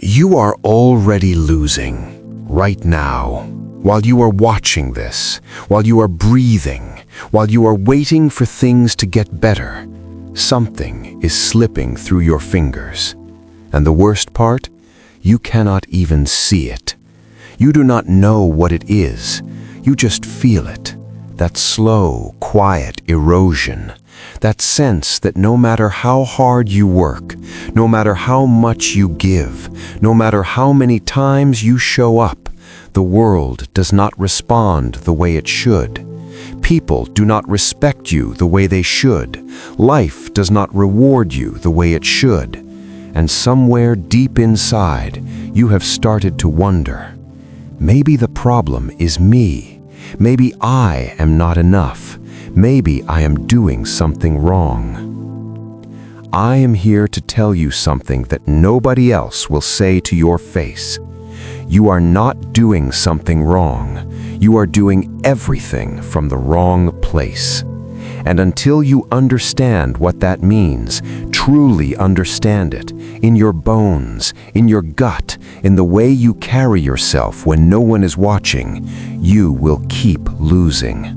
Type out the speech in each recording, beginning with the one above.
You are already losing right now, while you are watching this, while you are breathing, while you are waiting for things to get better. Something is slipping through your fingers. And the worst part, you cannot even see it. You do not know what it is. You just feel it. That slow, quiet erosion. That sense that no matter how hard you work, no matter how much you give, no matter how many times you show up, the world does not respond the way it should. People do not respect you the way they should. Life does not reward you the way it should. And somewhere deep inside, you have started to wonder, maybe the problem is me. Maybe I am not enough. Maybe I am doing something wrong. I am here to tell you something that nobody else will say to your face. You are not doing something wrong. You are doing everything from the wrong place. And until you understand what that means, truly understand it, in your bones, in your gut, in the way you carry yourself when no one is watching, you will keep losing.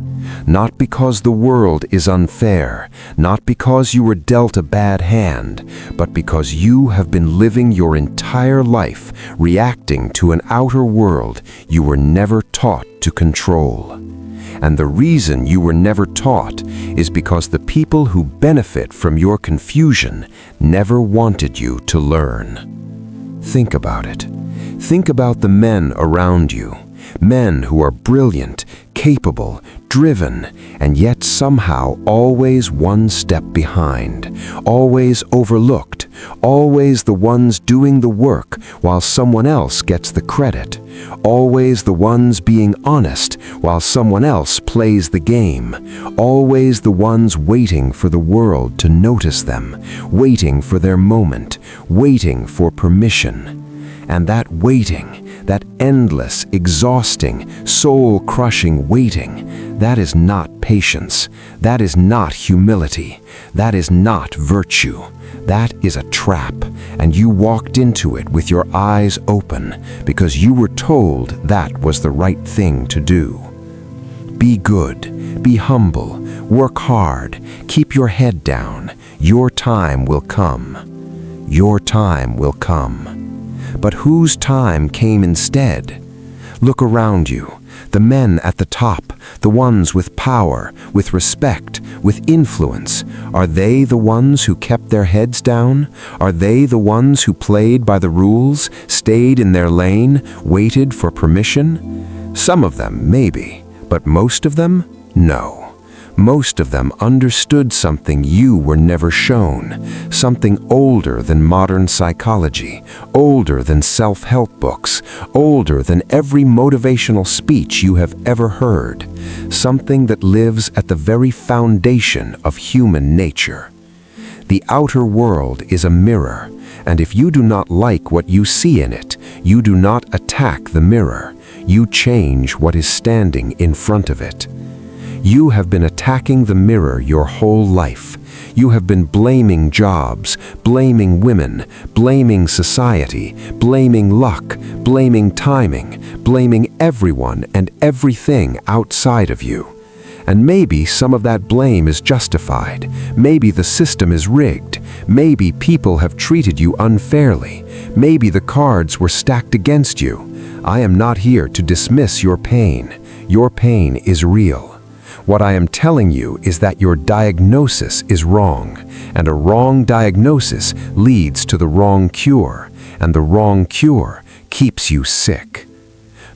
Not because the world is unfair, not because you were dealt a bad hand, but because you have been living your entire life reacting to an outer world you were never taught to control. And the reason you were never taught is because the people who benefit from your confusion never wanted you to learn. Think about it. Think about the men around you. Men who are brilliant, capable, driven, and yet somehow always one step behind, always overlooked, always the ones doing the work while someone else gets the credit, always the ones being honest while someone else plays the game, always the ones waiting for the world to notice them, waiting for their moment, waiting for permission. And that waiting, that endless, exhausting, soul-crushing waiting, that is not patience, that is not humility, that is not virtue. That is a trap, and you walked into it with your eyes open because you were told that was the right thing to do. Be good, be humble, work hard, keep your head down. Your time will come. Your time will come. But whose time came instead? Look around you. The men at the top, the ones with power, with respect, with influence, are they the ones who kept their heads down? Are they the ones who played by the rules, stayed in their lane, waited for permission? Some of them, maybe, but most of them, no. Most of them understood something you were never shown, something older than modern psychology, older than self-help books, older than every motivational speech you have ever heard, something that lives at the very foundation of human nature. The outer world is a mirror, and if you do not like what you see in it, you do not attack the mirror, you change what is standing in front of it. You have been attacking the mirror your whole life. You have been blaming jobs, blaming women, blaming society, blaming luck, blaming timing, blaming everyone and everything outside of you. And maybe some of that blame is justified. Maybe the system is rigged. Maybe people have treated you unfairly. Maybe the cards were stacked against you. I am not here to dismiss your pain. Your pain is real. What I am telling you is that your diagnosis is wrong, and a wrong diagnosis leads to the wrong cure, and the wrong cure keeps you sick.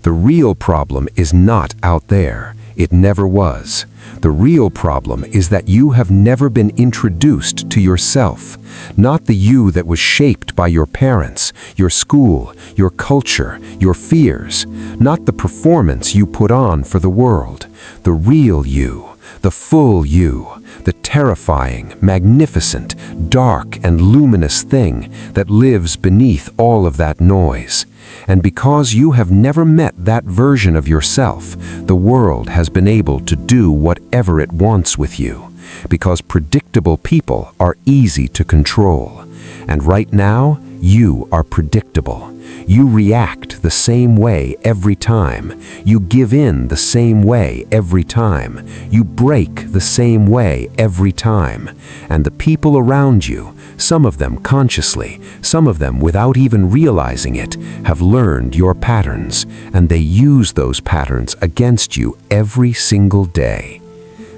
The real problem is not out there. It never was. The real problem is that you have never been introduced to yourself, not the you that was shaped by your parents, your school, your culture, your fears, not the performance you put on for the world, the real you, the full you, the terrifying, magnificent, dark and luminous thing that lives beneath all of that noise. And because you have never met that version of yourself, the world has been able to do whatever it wants with you, because predictable people are easy to control. And right now, You are predictable. You react the same way every time. You give in the same way every time. You break the same way every time. And the people around you, some of them consciously, some of them without even realizing it, have learned your patterns, and they use those patterns against you every single day.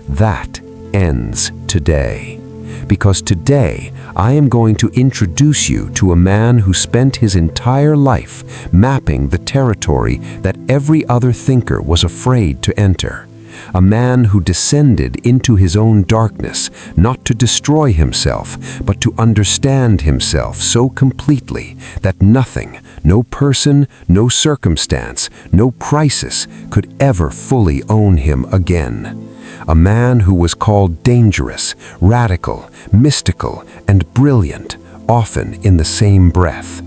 That ends today. Because today, I am going to introduce you to a man who spent his entire life mapping the territory that every other thinker was afraid to enter. A man who descended into his own darkness, not to destroy himself, but to understand himself so completely that nothing, no person, no circumstance, no crisis could ever fully own him again. A man who was called dangerous, radical, mystical, and brilliant, often in the same breath.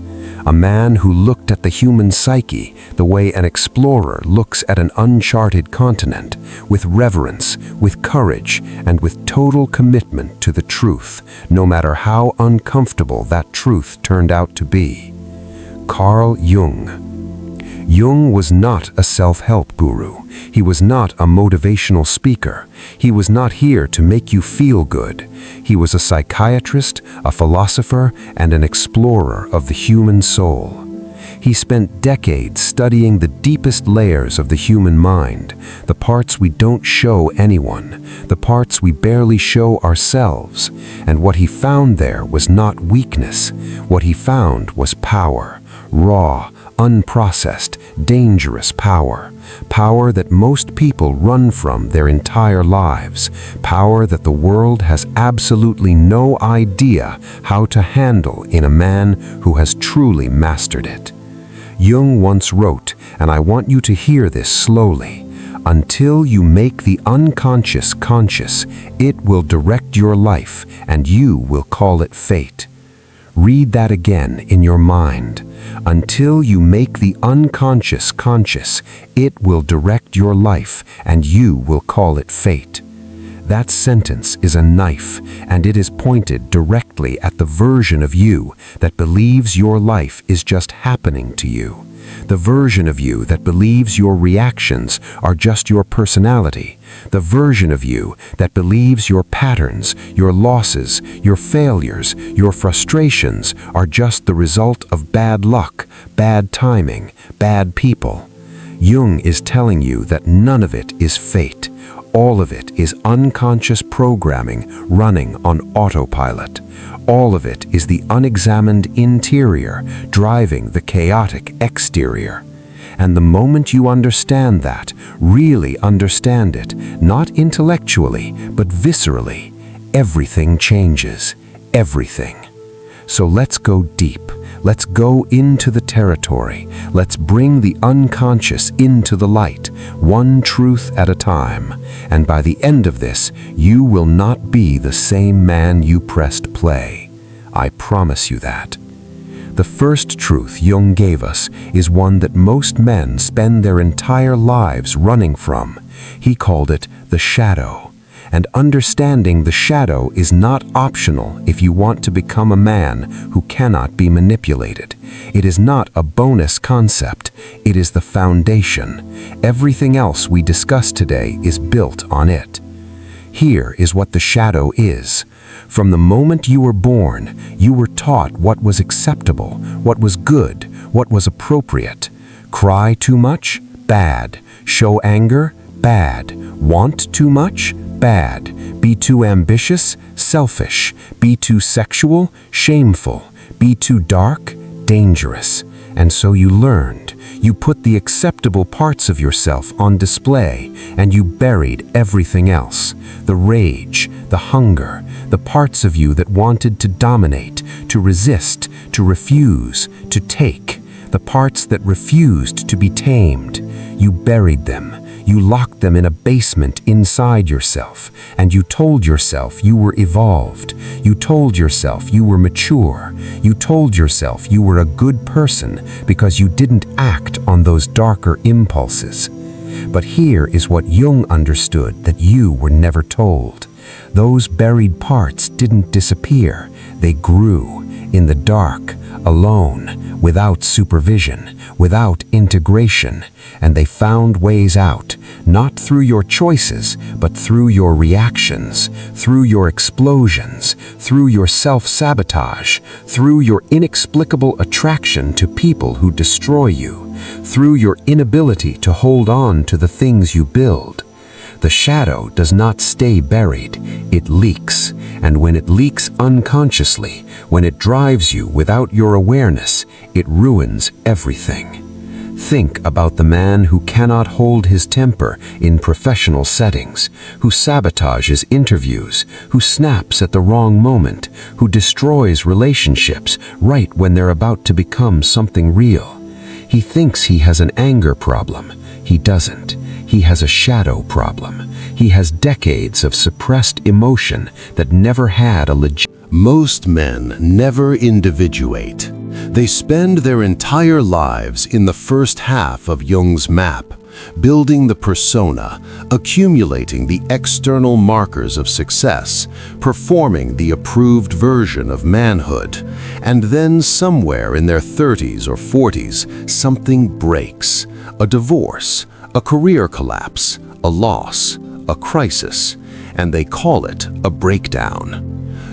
A man who looked at the human psyche the way an explorer looks at an uncharted continent, with reverence, with courage, and with total commitment to the truth, no matter how uncomfortable that truth turned out to be. Carl Jung. Jung was not a self-help guru. He was not a motivational speaker. He was not here to make you feel good. He was a psychiatrist, a philosopher, and an explorer of the human soul. He spent decades studying the deepest layers of the human mind, the parts we don't show anyone, the parts we barely show ourselves. And what he found there was not weakness. What he found was power, raw, unprocessed, dangerous power. Power that most people run from their entire lives. Power that the world has absolutely no idea how to handle in a man who has truly mastered it. Jung once wrote, and I want you to hear this slowly, "Until you make the unconscious conscious, it will direct your life, and you will call it fate." Read that again in your mind. Until you make the unconscious conscious, it will direct your life, and you will call it fate. That sentence is a knife, and it is pointed directly at the version of you that believes your life is just happening to you. The version of you that believes your reactions are just your personality. The version of you that believes your patterns, your losses, your failures, your frustrations are just the result of bad luck, bad timing, bad people. Jung is telling you that none of it is fate. All of it is unconscious programming running on autopilot. All of it is the unexamined interior driving the chaotic exterior. And the moment you understand that, really understand it, not intellectually, but viscerally, everything changes. Everything. So let's go deep. Let's go into the territory. Let's bring the unconscious into the light, one truth at a time. And by the end of this, you will not be the same man you pressed play. I promise you that. The first truth Jung gave us is one that most men spend their entire lives running from. He called it the shadow. And understanding the shadow is not optional if you want to become a man who cannot be manipulated. It is not a bonus concept. It is the foundation. Everything else we discuss today is built on it. Here is what the shadow is. From the moment you were born, you were taught what was acceptable, what was good, what was appropriate. Cry too much? Bad. Show anger? Bad. Want too much? Bad. Be too ambitious? Selfish. Be too sexual? Shameful. Be too dark? Dangerous. And so you learned. You put the acceptable parts of yourself on display, and you buried everything else. The rage, the hunger, the parts of you that wanted to dominate, to resist, to refuse, to take. The parts that refused to be tamed. You buried them. You locked them in a basement inside yourself, and you told yourself you were evolved. You told yourself you were mature. You told yourself you were a good person because you didn't act on those darker impulses. But here is what Jung understood that you were never told. Those buried parts didn't disappear. They grew in the dark, alone, without supervision, without integration, and they found ways out, not through your choices, but through your reactions, through your explosions, through your self-sabotage, through your inexplicable attraction to people who destroy you, through your inability to hold on to the things you build. The shadow does not stay buried, it leaks, and when it leaks unconsciously, when it drives you without your awareness, it ruins everything. Think about the man who cannot hold his temper in professional settings, who sabotages interviews, who snaps at the wrong moment, who destroys relationships right when they're about to become something real. He thinks he has an anger problem. He doesn't. He has a shadow problem. He has decades of suppressed emotion that never had a Most men never individuate. They spend their entire lives in the first half of Jung's map, building the persona, accumulating the external markers of success, performing the approved version of manhood, and then somewhere in their 30s or 40s, something breaks. A divorce, a career collapse, a loss, a crisis, and they call it a breakdown.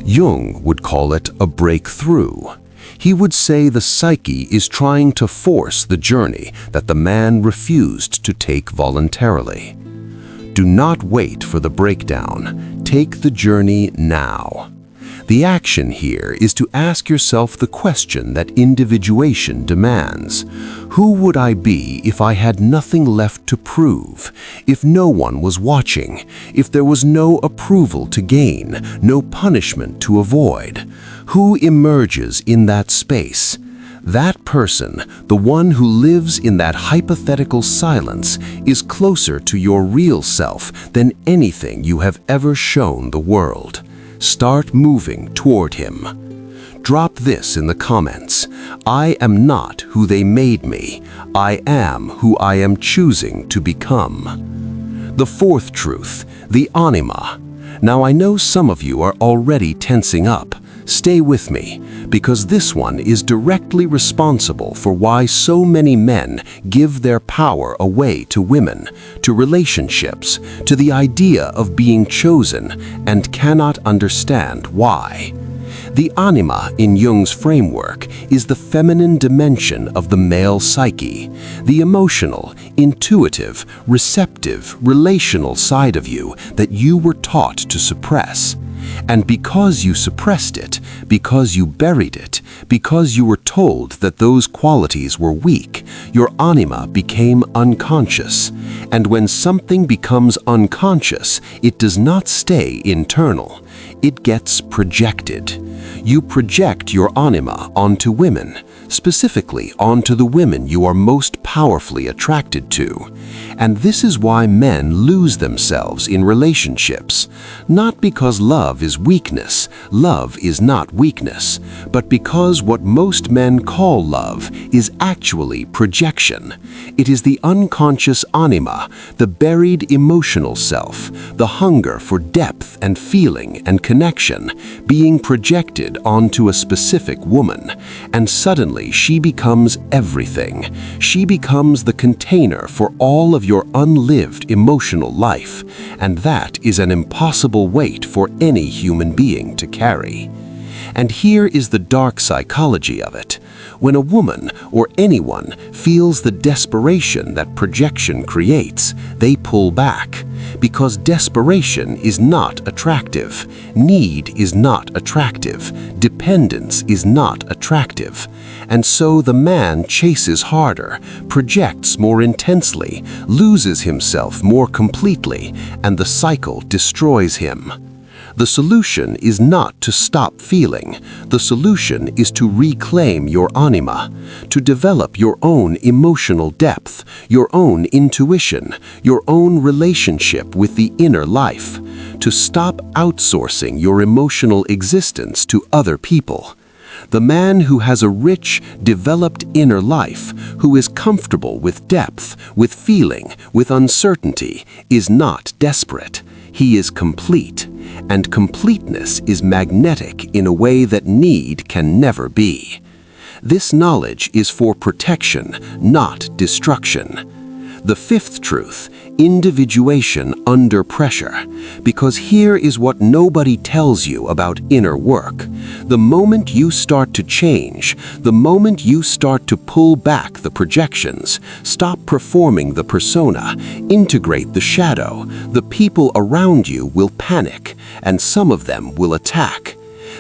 Jung would call it a breakthrough. He would say the psyche is trying to force the journey that the man refused to take voluntarily. Do not wait for the breakdown. Take the journey now. The action here is to ask yourself the question that individuation demands. Who would I be if I had nothing left to prove, if no one was watching, if there was no approval to gain, no punishment to avoid? Who emerges in that space? That person, the one who lives in that hypothetical silence, is closer to your real self than anything you have ever shown the world. Start moving toward him. Drop this in the comments. I am not who they made me. I am who I am choosing to become. The fourth truth, the Anima. Now I know some of you are already tensing up. Stay with me, because this one is directly responsible for why so many men give their power away to women, to relationships, to the idea of being chosen, and cannot understand why. The Anima in Jung's framework is the feminine dimension of the male psyche, the emotional, intuitive, receptive, relational side of you that you were taught to suppress. And because you suppressed it, because you buried it, because you were told that those qualities were weak, your anima became unconscious. And when something becomes unconscious, it does not stay internal. It gets projected. You project your anima onto women, specifically onto the women you are most powerfully attracted to. And this is why men lose themselves in relationships. Not because love is weakness, love is not weakness, but because what most men call love is actually projection. It is the unconscious anima, the buried emotional self, the hunger for depth and feeling and connection, being projected onto a specific woman, and suddenly she becomes everything. She becomes the container for all of your unlived emotional life, and that is an impossible weight for any human being to carry. And here is the dark psychology of it. When a woman or anyone feels the desperation that projection creates, they pull back, because desperation is not attractive, need is not attractive, dependence is not attractive. And so the man chases harder, projects more intensely, loses himself more completely, and the cycle destroys him. The solution is not to stop feeling. The solution is to reclaim your anima, to develop your own emotional depth, your own intuition, your own relationship with the inner life, to stop outsourcing your emotional existence to other people. The man who has a rich, developed inner life, who is comfortable with depth, with feeling, with uncertainty, is not desperate. He is complete, and completeness is magnetic in a way that need can never be. This knowledge is for protection, not destruction. The fifth truth, individuation under pressure, because here is what nobody tells you about inner work. The moment you start to change, the moment you start to pull back the projections, stop performing the persona, integrate the shadow, the people around you will panic, and some of them will attack.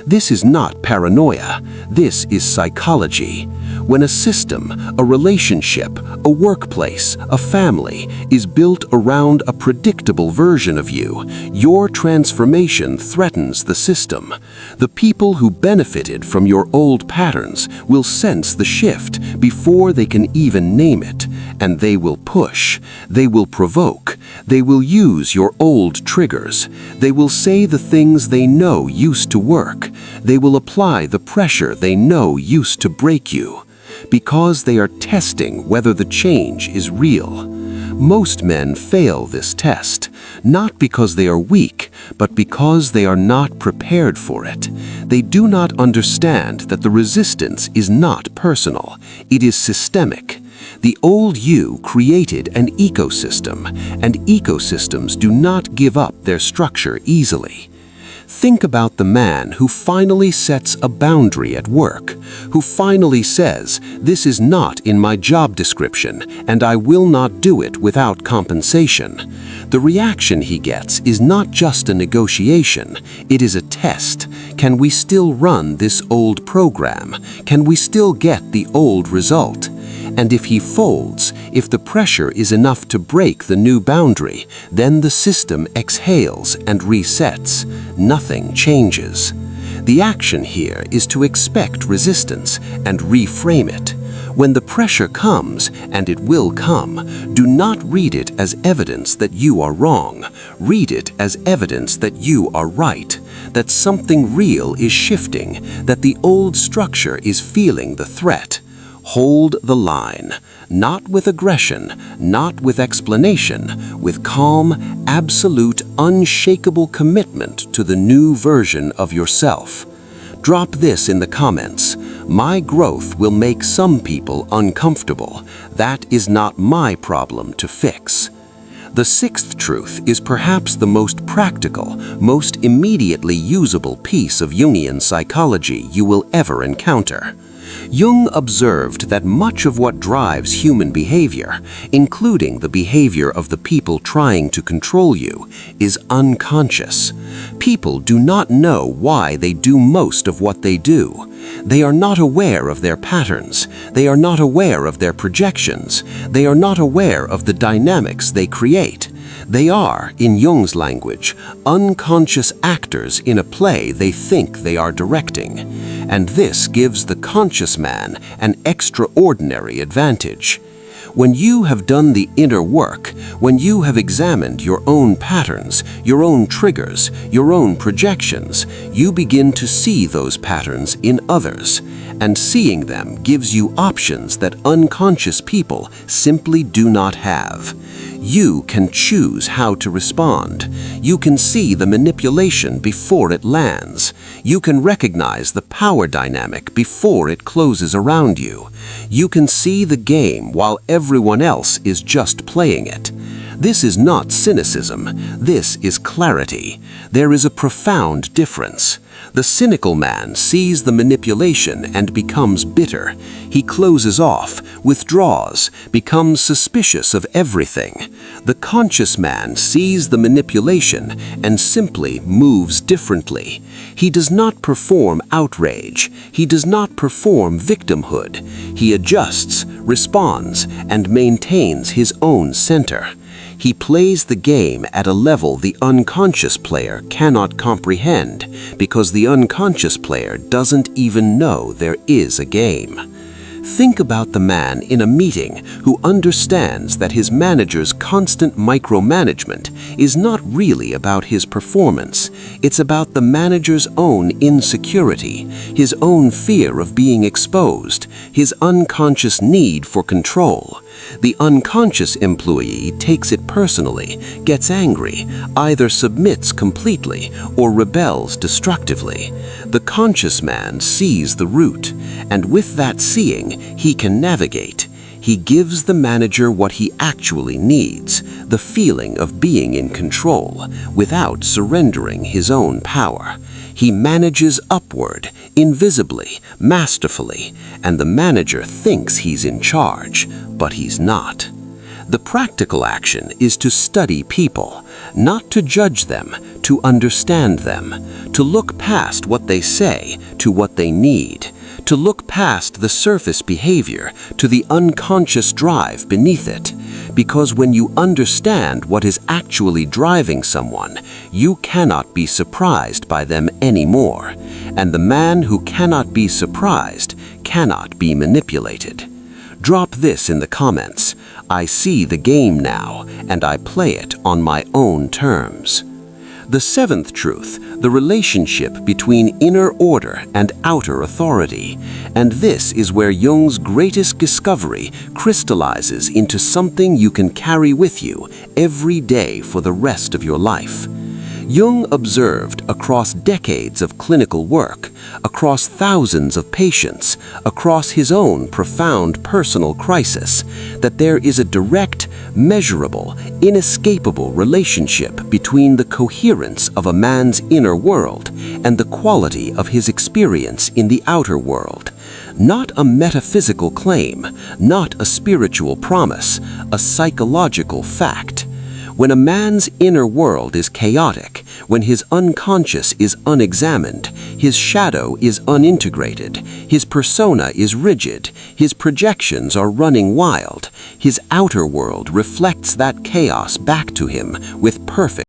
This is not paranoia, this is psychology. When a system, a relationship, a workplace, a family is built around a predictable version of you, your transformation threatens the system. The people who benefited from your old patterns will sense the shift before they can even name it, and they will push, they will provoke, they will use your old triggers, they will say the things they know used to work, they will apply the pressure they know used to break you, because they are testing whether the change is real. Most men fail this test, not because they are weak, but because they are not prepared for it. They do not understand that the resistance is not personal, it is systemic. The old you created an ecosystem, and ecosystems do not give up their structure easily. Think about the man who finally sets a boundary at work, who finally says, "This is not in my job description, and I will not do it without compensation." The reaction he gets is not just a negotiation, it is a test. Can we still run this old program? Can we still get the old result? And if he folds, if the pressure is enough to break the new boundary, then the system exhales and resets. Nothing changes. The action here is to expect resistance and reframe it. When the pressure comes, and it will come, do not read it as evidence that you are wrong. Read it as evidence that you are right, that something real is shifting, that the old structure is feeling the threat. Hold the line, not with aggression, not with explanation, with calm, absolute, unshakable commitment to the new version of yourself. Drop this in the comments. My growth will make some people uncomfortable. That is not my problem to fix. The sixth truth is perhaps the most practical, most immediately usable piece of Jungian psychology you will ever encounter. Jung observed that much of what drives human behavior, including the behavior of the people trying to control you, is unconscious. People do not know why they do most of what they do. They are not aware of their patterns. They are not aware of their projections. They are not aware of the dynamics they create. They are, in Jung's language, unconscious actors in a play they think they are directing. And this gives the conscious man an extraordinary advantage. When you have done the inner work, when you have examined your own patterns, your own triggers, your own projections, you begin to see those patterns in others. And seeing them gives you options that unconscious people simply do not have. You can choose how to respond. You can see the manipulation before it lands. You can recognize the power dynamic before it closes around you. You can see the game while everyone else is just playing it. This is not cynicism. This is clarity. There is a profound difference. The cynical man sees the manipulation and becomes bitter. He closes off, withdraws, becomes suspicious of everything. The conscious man sees the manipulation and simply moves differently. He does not perform outrage. He does not perform victimhood. He adjusts, responds, and maintains his own center. He plays the game at a level the unconscious player cannot comprehend because the unconscious player doesn't even know there is a game. Think about the man in a meeting who understands that his manager's constant micromanagement is not really about his performance. It's about the manager's own insecurity, his own fear of being exposed, his unconscious need for control. The unconscious employee takes it personally, gets angry, either submits completely or rebels destructively. The conscious man sees the root, and with that seeing, he can navigate. He gives the manager what he actually needs, the feeling of being in control, without surrendering his own power. He manages upward, invisibly, masterfully, and the manager thinks he's in charge, but he's not. The practical action is to study people, not to judge them, to understand them, to look past what they say to what they need, to look past the surface behavior to the unconscious drive beneath it. Because when you understand what is actually driving someone, you cannot be surprised by them anymore. And the man who cannot be surprised cannot be manipulated. Drop this in the comments. I see the game now, and I play it on my own terms. The seventh truth, the relationship between inner order and outer authority. And this is where Jung's greatest discovery crystallizes into something you can carry with you every day for the rest of your life. Jung observed across decades of clinical work, across thousands of patients, across his own profound personal crisis, that there is a direct, measurable, inescapable relationship between the coherence of a man's inner world and the quality of his experience in the outer world. Not a metaphysical claim, not a spiritual promise, a psychological fact. When a man's inner world is chaotic, when his unconscious is unexamined, his shadow is unintegrated, his persona is rigid, his projections are running wild, his outer world reflects that chaos back to him with perfect